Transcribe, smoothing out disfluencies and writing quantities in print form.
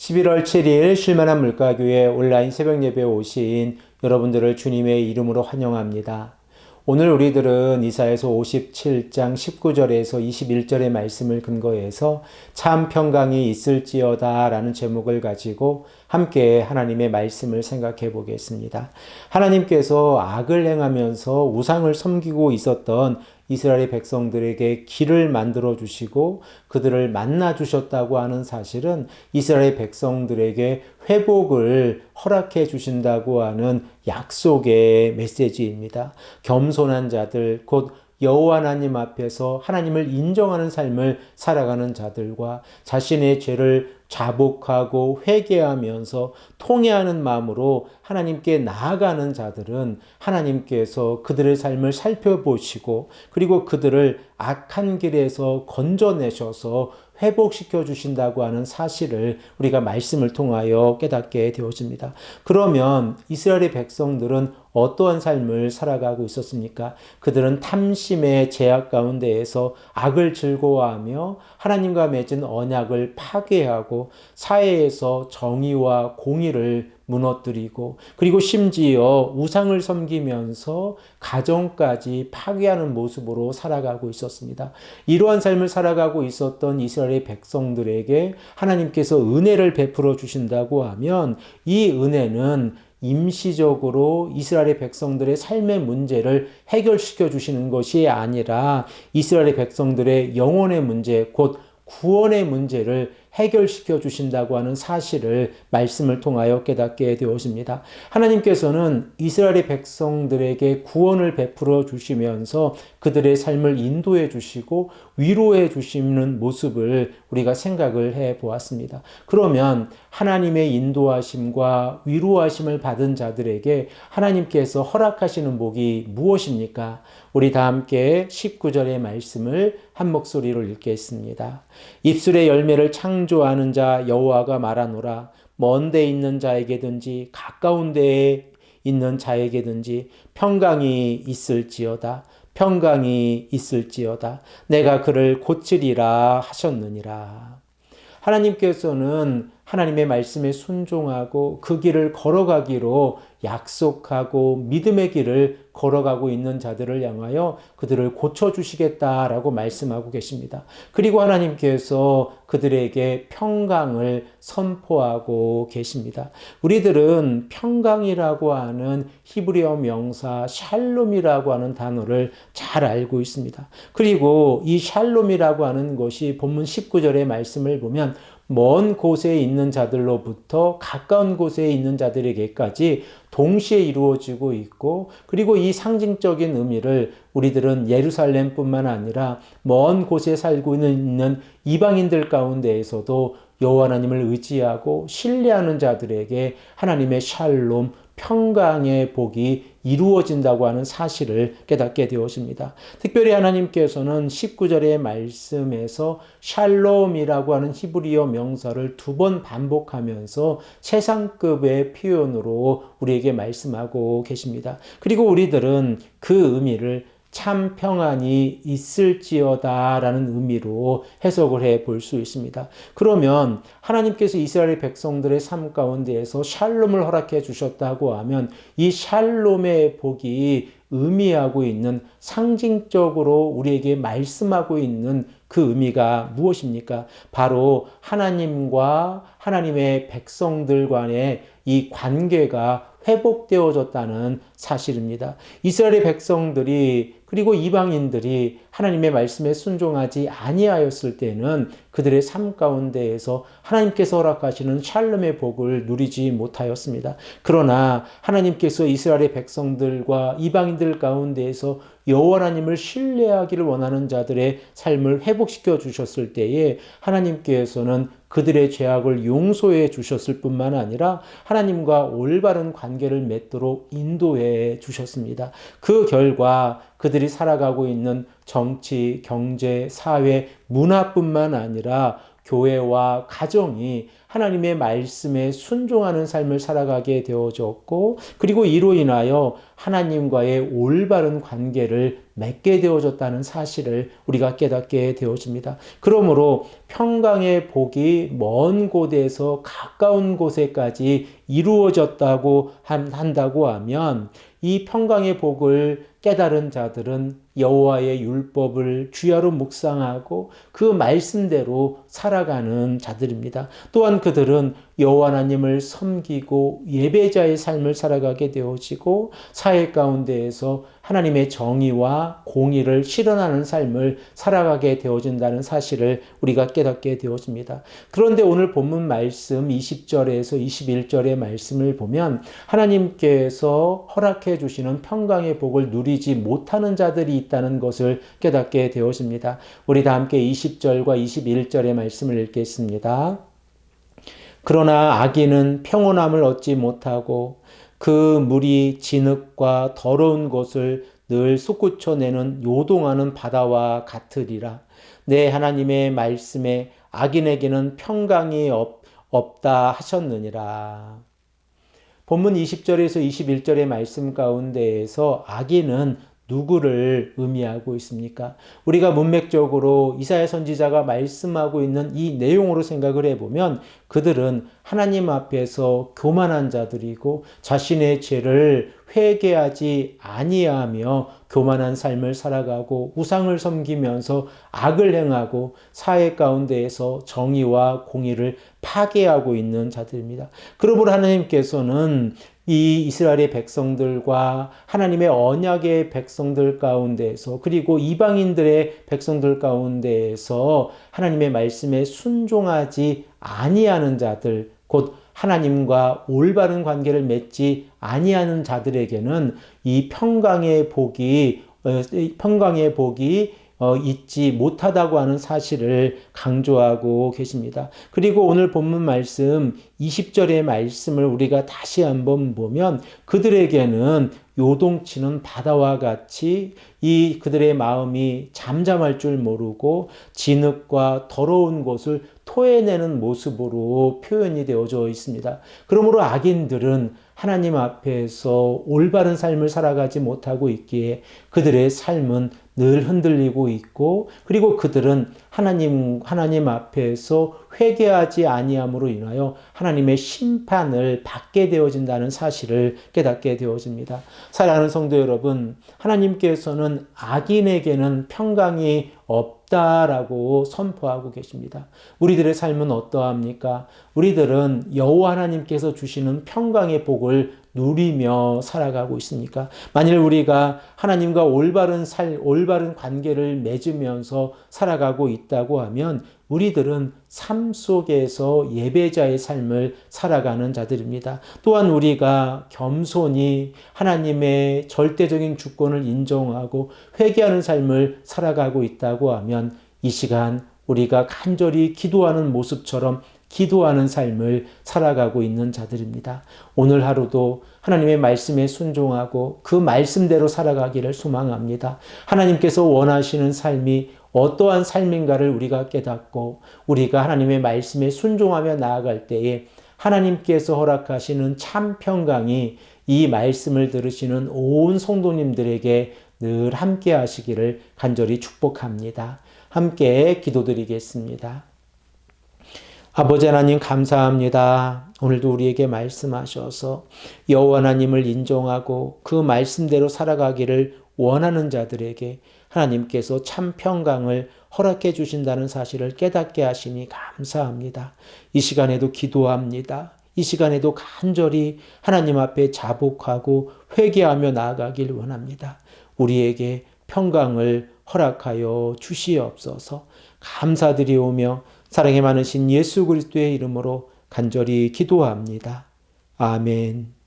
11월 7일 쉴만한 물가교회 온라인 새벽 예배에 오신 여러분들을 주님의 이름으로 환영합니다. 오늘 우리들은 이사야서 57장 19절에서 21절의 말씀을 근거해서 참 평강이 있을지어다 라는 제목을 가지고 함께 하나님의 말씀을 생각해 보겠습니다. 하나님께서 악을 행하면서 우상을 섬기고 있었던 이스라엘 백성들에게 길을 만들어 주시고 그들을 만나 주셨다고 하는 사실은 이스라엘 백성들에게 회복을 허락해 주신다고 하는 약속의 메시지입니다. 겸손한 자들, 곧 여호와 하나님 앞에서 하나님을 인정하는 삶을 살아가는 자들과 자신의 죄를 자복하고 회개하면서 통회하는 마음으로 하나님께 나아가는 자들은 하나님께서 그들의 삶을 살펴보시고 그리고 그들을 악한 길에서 건져내셔서 회복시켜 주신다고 하는 사실을 우리가 말씀을 통하여 깨닫게 되어집니다. 그러면 이스라엘의 백성들은 어떠한 삶을 살아가고 있었습니까? 그들은 탐심의 제약 가운데에서 악을 즐거워하며 하나님과 맺은 언약을 파괴하고 사회에서 정의와 공의를 무너뜨리고 그리고 심지어 우상을 섬기면서 가정까지 파괴하는 모습으로 살아가고 있었습니다. 이러한 삶을 살아가고 있었던 이스라엘의 백성들에게 하나님께서 은혜를 베풀어 주신다고 하면 이 은혜는 임시적으로 이스라엘의 백성들의 삶의 문제를 해결시켜 주시는 것이 아니라 이스라엘의 백성들의 영혼의 문제, 곧 구원의 문제를 해결시켜 주신다고 하는 사실을 말씀을 통하여 깨닫게 되었습니다. 하나님께서는 이스라엘의 백성들에게 구원을 베풀어 주시면서 그들의 삶을 인도해 주시고 위로해 주시는 모습을 우리가 생각을 해 보았습니다. 그러면 하나님의 인도하심과 위로하심을 받은 자들에게 하나님께서 허락하시는 복이 무엇입니까? 우리 다 함께 19절의 말씀을 한 목소리로 읽겠습니다. 입술의 열매를 창조하는 자 여호와가 말하노라. 먼 데 있는 자에게든지 가까운 데에 있는 자에게든지 평강이 있을지어다. 평강이 있을지어다. 내가 그를 고치리라 하셨느니라. 하나님께서는 하나님의 말씀에 순종하고 그 길을 걸어가기로 약속하고 믿음의 길을 걸어가고 있는 자들을 향하여 그들을 고쳐주시겠다라고 말씀하고 계십니다. 그리고 하나님께서 그들에게 평강을 선포하고 계십니다. 우리들은 평강이라고 하는 히브리어 명사 샬롬이라고 하는 단어를 잘 알고 있습니다. 그리고 이 샬롬이라고 하는 것이 본문 19절의 말씀을 보면 먼 곳에 있는 자들로부터 가까운 곳에 있는 자들에게까지 동시에 이루어지고 있고 그리고 이 상징적인 의미를 우리들은 예루살렘뿐만 아니라 먼 곳에 살고 있는 이방인들 가운데에서도 여호와 하나님을 의지하고 신뢰하는 자들에게 하나님의 샬롬, 평강의 복이 이루어진다고 하는 사실을 깨닫게 되었습니다. 특별히 하나님께서는 19절의 말씀에서 샬롬이라고 하는 히브리어 명사를 2번 반복하면서 최상급의 표현으로 우리에게 말씀하고 계십니다. 그리고 우리들은 그 의미를 참 평안이 있을지어다 라는 의미로 해석을 해 볼 수 있습니다. 그러면 하나님께서 이스라엘 백성들의 삶 가운데에서 샬롬을 허락해 주셨다고 하면 이 샬롬의 복이 의미하고 있는 상징적으로 우리에게 말씀하고 있는 그 의미가 무엇입니까? 바로 하나님과 하나님의 백성들 간의 이 관계가 회복되어졌다는 사실입니다. 이스라엘의 백성들이 그리고 이방인들이 하나님의 말씀에 순종하지 아니하였을 때는 그들의 삶 가운데에서 하나님께서 허락하시는 샬롬의 복을 누리지 못하였습니다. 그러나 하나님께서 이스라엘의 백성들과 이방인들 가운데에서 여호와 하나님을 신뢰하기를 원하는 자들의 삶을 회복시켜 주셨을 때에 하나님께서는 그들의 죄악을 용서해 주셨을 뿐만 아니라 하나님과 올바른 관계를 맺도록 인도해 주셨습니다. 그 결과 그들이 살아가고 있는 정치, 경제, 사회, 문화뿐만 아니라 교회와 가정이 하나님의 말씀에 순종하는 삶을 살아가게 되어졌고, 그리고 이로 인하여 하나님과의 올바른 관계를 맺게 되어졌다는 사실을 우리가 깨닫게 되어집니다. 그러므로 평강의 복이 먼 곳에서 가까운 곳에까지 이루어졌다고 한다고 하면, 이 평강의 복을 깨달은 자들은 여호와의 율법을 주야로 묵상하고 그 말씀대로 살아가는 자들입니다. 또한 그들은 여호와 하나님을 섬기고 예배자의 삶을 살아가게 되어지고, 사회 가운데에서 하나님의 정의와 공의를 실현하는 삶을 살아가게 되어진다는 사실을 우리가 깨닫게 되어집니다. 그런데 오늘 본문 말씀 20절에서 21절의 말씀을 보면 하나님께서 허락해 주시는 평강의 복을 누리지 못하는 자들이 있다는 것을 깨닫게 되어집니다. 우리 다 함께 20절과 21절의 말씀을 읽겠습니다. 그러나 악인은 평온함을 얻지 못하고 그 물이 진흙과 더러운 곳을 늘 솟구쳐내는 요동하는 바다와 같으리라. 내 하나님의 말씀에 악인에게는 평강이 없다 하셨느니라. 본문 20절에서 21절의 말씀 가운데에서 악인은 누구를 의미하고 있습니까? 우리가 문맥적으로 이사야 선지자가 말씀하고 있는 이 내용으로 생각을 해보면 그들은 하나님 앞에서 교만한 자들이고 자신의 죄를 회개하지 아니하며 교만한 삶을 살아가고 우상을 섬기면서 악을 행하고 사회 가운데에서 정의와 공의를 파괴하고 있는 자들입니다. 그러므로 하나님께서는 이 이스라엘의 백성들과 하나님의 언약의 백성들 가운데에서, 그리고 이방인들의 백성들 가운데에서 하나님의 말씀에 순종하지 아니하는 자들, 곧 하나님과 올바른 관계를 맺지 아니하는 자들에게는 이 평강의 복이 있지 못하다고 하는 사실을 강조하고 계십니다. 그리고 오늘 본문 말씀 20절의 말씀을 우리가 다시 한번 보면 그들에게는 요동치는 바다와 같이 이 그들의 마음이 잠잠할 줄 모르고 진흙과 더러운 곳을 토해내는 모습으로 표현이 되어져 있습니다. 그러므로 악인들은 하나님 앞에서 올바른 삶을 살아가지 못하고 있기에 그들의 삶은 늘 흔들리고 있고, 그리고 그들은 하나님 앞에서 회개하지 아니함으로 인하여 하나님의 심판을 받게 되어진다는 사실을 깨닫게 되어집니다. 사랑하는 성도 여러분, 하나님께서는 악인에게는 평강이 없다라고 선포하고 계십니다. 우리들의 삶은 어떠합니까? 우리들은 여호와 하나님께서 주시는 평강의 복을 누리며 살아가고 있습니까? 만일 우리가 하나님과 올바른 관계를 맺으면서 살아가고 있다고 하면 우리들은 삶 속에서 예배자의 삶을 살아가는 자들입니다. 또한 우리가 겸손히 하나님의 절대적인 주권을 인정하고 회개하는 삶을 살아가고 있다고 하면 이 시간 우리가 간절히 기도하는 모습처럼 기도하는 삶을 살아가고 있는 자들입니다. 오늘 하루도 하나님의 말씀에 순종하고 그 말씀대로 살아가기를 소망합니다. 하나님께서 원하시는 삶이 어떠한 삶인가를 우리가 깨닫고 우리가 하나님의 말씀에 순종하며 나아갈 때에 하나님께서 허락하시는 참 평강이 이 말씀을 들으시는 온 성도님들에게 늘 함께 하시기를 간절히 축복합니다. 함께 기도드리겠습니다. 아버지 하나님 감사합니다. 오늘도 우리에게 말씀하셔서 여호와 하나님을 인정하고 그 말씀대로 살아가기를 원하는 자들에게 하나님께서 참 평강을 허락해 주신다는 사실을 깨닫게 하시니 감사합니다. 이 시간에도 기도합니다. 이 시간에도 간절히 하나님 앞에 자복하고 회개하며 나아가길 원합니다. 우리에게 평강을 허락하여 주시옵소서. 감사드리오며 사랑이 많으신 예수 그리스도의 이름으로 간절히 기도합니다. 아멘.